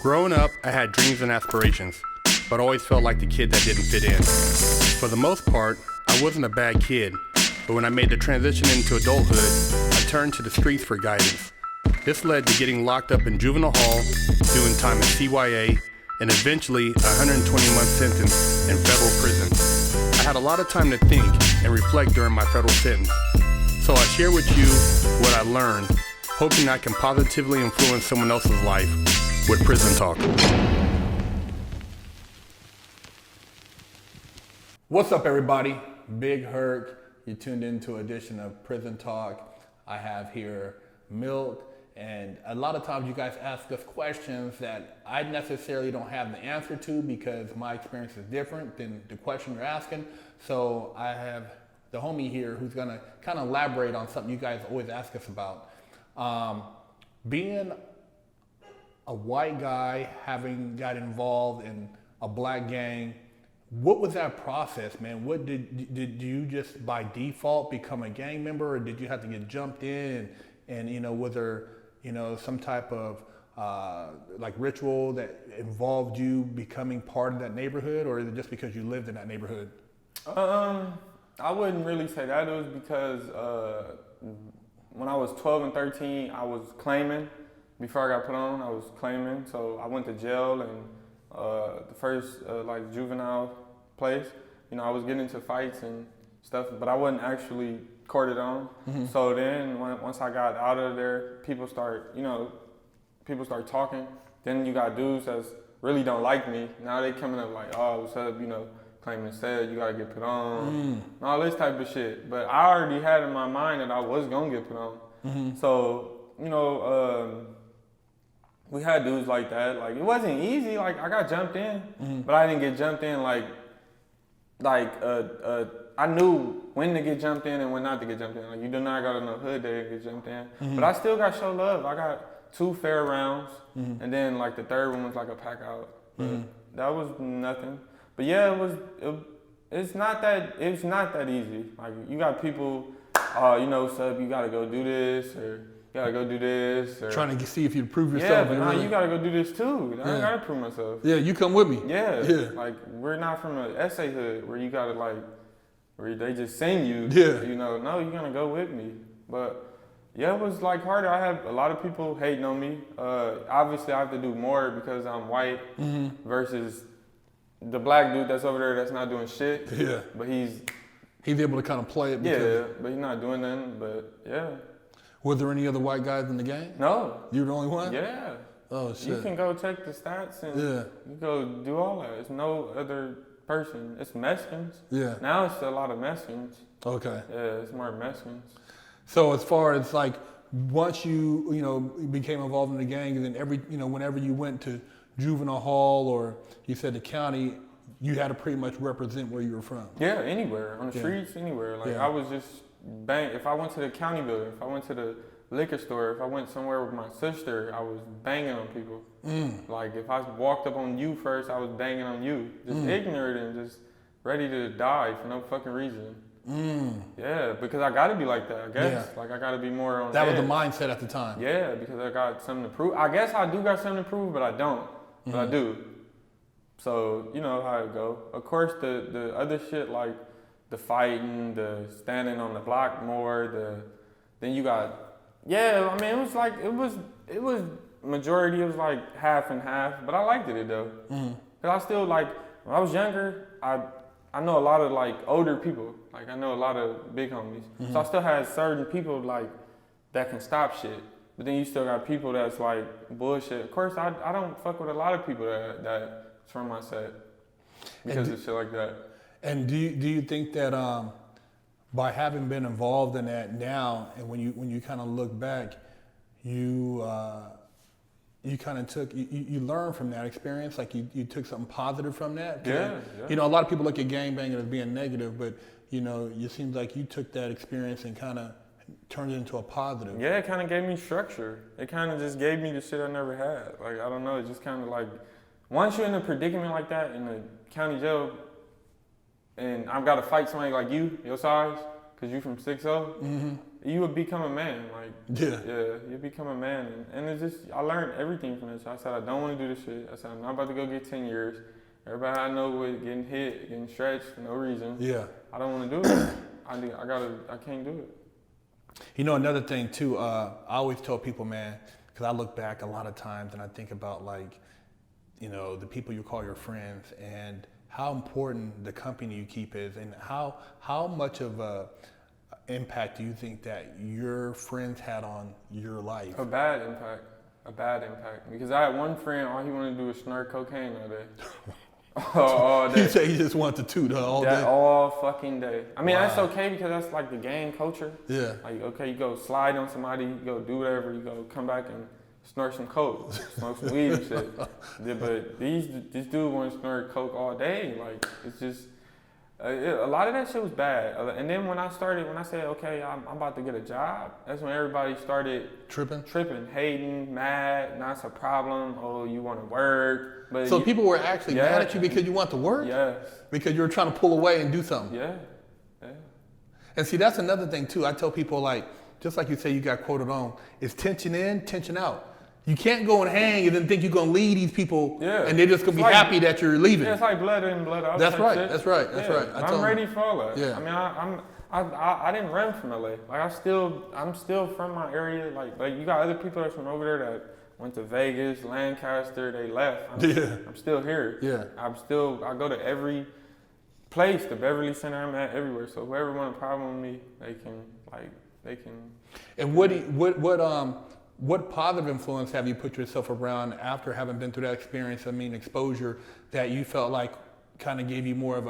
Growing up, I had dreams and aspirations, but always felt like the kid that didn't fit in. For the most part, I wasn't a bad kid, but when I made the transition into adulthood, I turned to the streets for guidance. This led to getting locked up in juvenile hall, doing time in CYA, and eventually a 120-month sentence in federal prison. I had a lot of time to think and reflect during my federal sentence, so I share with you what I learned, hoping I can positively influence someone else's life with Prison Talk. What's up, everybody? Big Herc. You tuned into an edition of Prison Talk. I have here Milk, and a lot of times you guys ask us questions that I necessarily don't have the answer to because my experience is different than the question you're asking. So I have the homie here who's gonna kind of elaborate on something you guys always ask us about. Being a white guy, having got involved in a black gang, what was that process, man? What did you just by default become a gang member, or did you have to get jumped in? And you know, was there some type of like ritual that involved you becoming part of that neighborhood, or is it just because you lived in that neighborhood? I wouldn't really say that. It was because when I was 12 and 13, I was claiming. Before I got put on, I was claiming. So I went to jail, and the first like juvenile place, you know, I was getting into fights and stuff, but I wasn't actually courted on. Mm-hmm. So then once I got out of there, people start talking. Then you got dudes that really don't like me. Now they coming up like, oh, what's up, claiming said you gotta get put on, and all this type of shit. But I already had in my mind that I was gonna get put on. Mm-hmm. So, we had dudes like that. Like, it wasn't easy. Like, I got jumped in, but I didn't get jumped in like I knew when to get jumped in and when not to get jumped in. Like, you do not got enough hood there to get jumped in. Mm-hmm. But I still got show love. I got 2 fair rounds, and then like the third one was like a pack out. That was nothing. But yeah, it's not that easy. Like, you got people, sub, you gotta go do this, or you gotta go do this. Or, trying to see if you prove yourself. Yeah, but you gotta go do this too. I gotta prove myself. Yeah, you come with me. Yeah. Like, we're not from an essay hood where you gotta where they just sing you. Yeah. No, you're gonna go with me. But yeah, it was like harder. I have a lot of people hating on me. Obviously I have to do more because I'm white versus the black dude that's over there that's not doing shit. Yeah. But he's able to kind of play it. Yeah, but he's not doing nothing. But yeah. Was there any other white guys in the gang? No. You were the only one? Yeah. Oh shit. You can go check the stats and you go do all that. It's no other person. It's Mexicans. Yeah. Now it's a lot of Mexicans. Okay. Yeah, it's more Mexicans. So as far as like, once you became involved in the gang, and then whenever you went to juvenile hall, or you said the county, you had to pretty much represent where you were from. Yeah, anywhere on the streets, anywhere. Like, I was just if I went to the county building, if I went to the liquor store, if I went somewhere with my sister, I was banging on people. Like, if I walked up on you first, I was banging on you. Just ignorant and just ready to die for no fucking reason. Yeah, because I gotta be like that, I guess. Yeah. Like, I gotta be more on that. Was the mindset at the time. Yeah, because I got something to prove. I guess I do got something to prove, but I don't. But I do. So, you know how it go. Of course, the other shit, like the fighting, the standing on the block more, then you got, I mean, it was majority, it was like half and half, but I liked it though. Cause I still, like, when I was younger, I know a lot of like older people, like I know a lot of big homies. So I still had certain people like that can stop shit, but then you still got people that's like bullshit. Of course, I don't fuck with a lot of people that's from my set because of shit like that. And do you think that by having been involved in that now, and when you kind of look back, you kind of you learned from that experience, like you took something positive from that? Yeah. A lot of people look at gangbanging as being negative, but it seems like you took that experience and kind of turned it into a positive. Yeah, it kind of gave me structure. It kind of just gave me the shit I never had. Like, I don't know, it just kind of like, once you're in a predicament like that in the county jail, and I've got to fight somebody like you, your size, because you from 6'0", you would become a man. Like, Yeah. you become a man. And it's just, I learned everything from this. I said, I don't want to do this shit. I said, I'm not about to go get 10 years. Everybody I know with getting hit, getting stretched for no reason. Yeah. I don't want to do it. I can't do it. You know, another thing too, I always tell people, man, because I look back a lot of times and I think about like, you know, the people you call your friends and how important the company you keep is, and how much of a impact do you think that your friends had on your life? A bad impact. Because I had one friend, all he wanted to do was snort cocaine all day. All day. You say he just wanted to toot all day? All fucking day. I mean, Wow. that's okay because that's like the gang culture. Yeah. Like, okay, you go slide on somebody, you go do whatever, you go come back and snort some coke, smoke some weed and shit. Yeah, but this dude want to snort coke all day. Like, it's just, a lot of that shit was bad. And then when I said, okay, I'm about to get a job, that's when everybody started Tripping, hating, mad, now it's a problem, oh, you want to work. But so people were actually mad at you because you want to work? Yes. Because you were trying to pull away and do something? Yeah. And see, that's another thing too. I tell people, like, just like you say you got quoted on, it's tension in, tension out. You can't go and hang and then think you're going to lead these people and they're just going to be happy that you're leaving. Yeah, it's like blood in, blood out. That's right, shit. that's right. I'm ready for all that. Yeah. I mean, I didn't run from LA. Like, I'm still from my area. Like you got other people that's from over there that went to Vegas, Lancaster, they left. I'm still here. Yeah. I go to every place, the Beverly Center I'm at, everywhere. So whoever want a problem with me, they can. And what positive influence have you put yourself around after having been through that experience? I mean, exposure that you felt like kind of gave you more of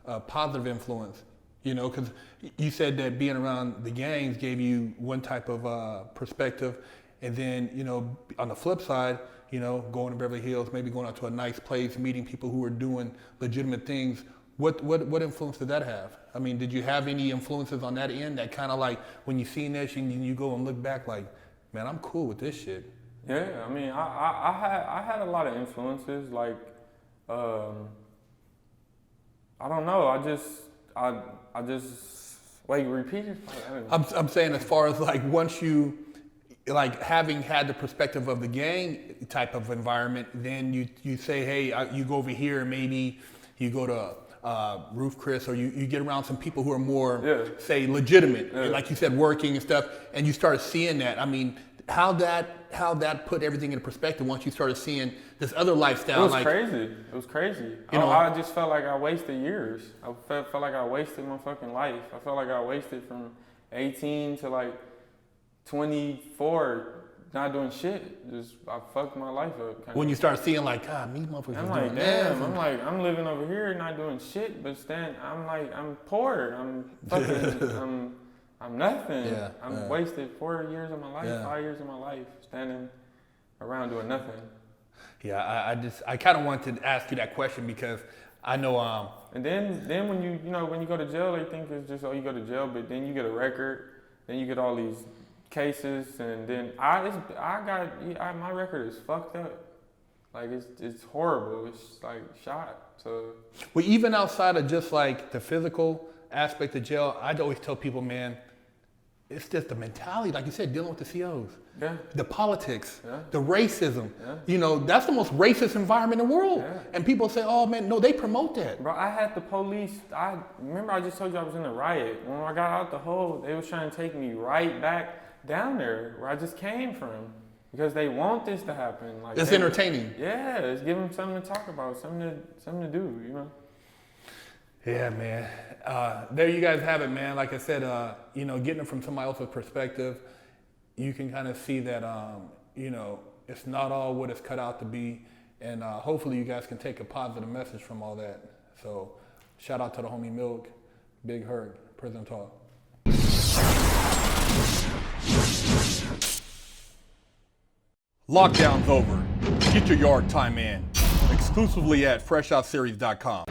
a positive influence, you know, because you said that being around the gangs gave you one type of perspective. And then, you know, on the flip side, you know, going to Beverly Hills, maybe going out to a nice place, meeting people who are doing legitimate things. What influence did that have? I mean, did you have any influences on that end that kind of like when you seen this and you go and look back like, man, I'm cool with this shit? Yeah, I mean, I had a lot of influences. Like, I don't know. I just wait. Repeat it. I'm saying as far as like once you like having had the perspective of the gang type of environment, then you say, hey, you go over here and maybe you go to Roof Chris, or you get around some people who are more, say, legitimate, like you said, working and stuff, and you started seeing that. I mean, how that put everything into perspective once you started seeing this other lifestyle. It was crazy. You know, I just felt like I wasted years. I felt like I wasted my fucking life. I felt like I wasted from 18 to like 24. Not doing shit. Just I fucked my life up. When you start seeing like, God, these motherfuckers I'm are like, doing damn. that. I'm like, I'm living over here, not doing shit. But I'm poor. I'm fucking. I'm nothing. Yeah, I'm wasted 4 years of my life, 5 years of my life, standing around doing nothing. Yeah, I kind of wanted to ask you that question because I know. And then when you go to jail, they think it's just you go to jail, but then you get a record, then you get all these cases, and then my record is fucked up. Like it's horrible. It's like shot. So. Well, even outside of just like the physical aspect of jail, I'd always tell people, man, it's just the mentality, like you said, dealing with the COs, the politics, the racism. You know, that's the most racist environment in the world. And people say, oh man, no, they promote that. Bro, I had the police. I remember I just told you I was in a riot. When I got out the hole, they was trying to take me right back down there where I just came from. Because they want this to happen. Like it's entertaining. Yeah, it's giving them something to talk about, something to do, you know. Yeah, man. There you guys have it, man. Like I said, you know, getting it from somebody else's perspective, you can kind of see that, you know, it's not all what it's cut out to be. And hopefully you guys can take a positive message from all that. So shout out to the homie Milk, Big Herc, Prison Talk. Lockdown's over. Get your yard time in. Exclusively at FreshOutSeries.com.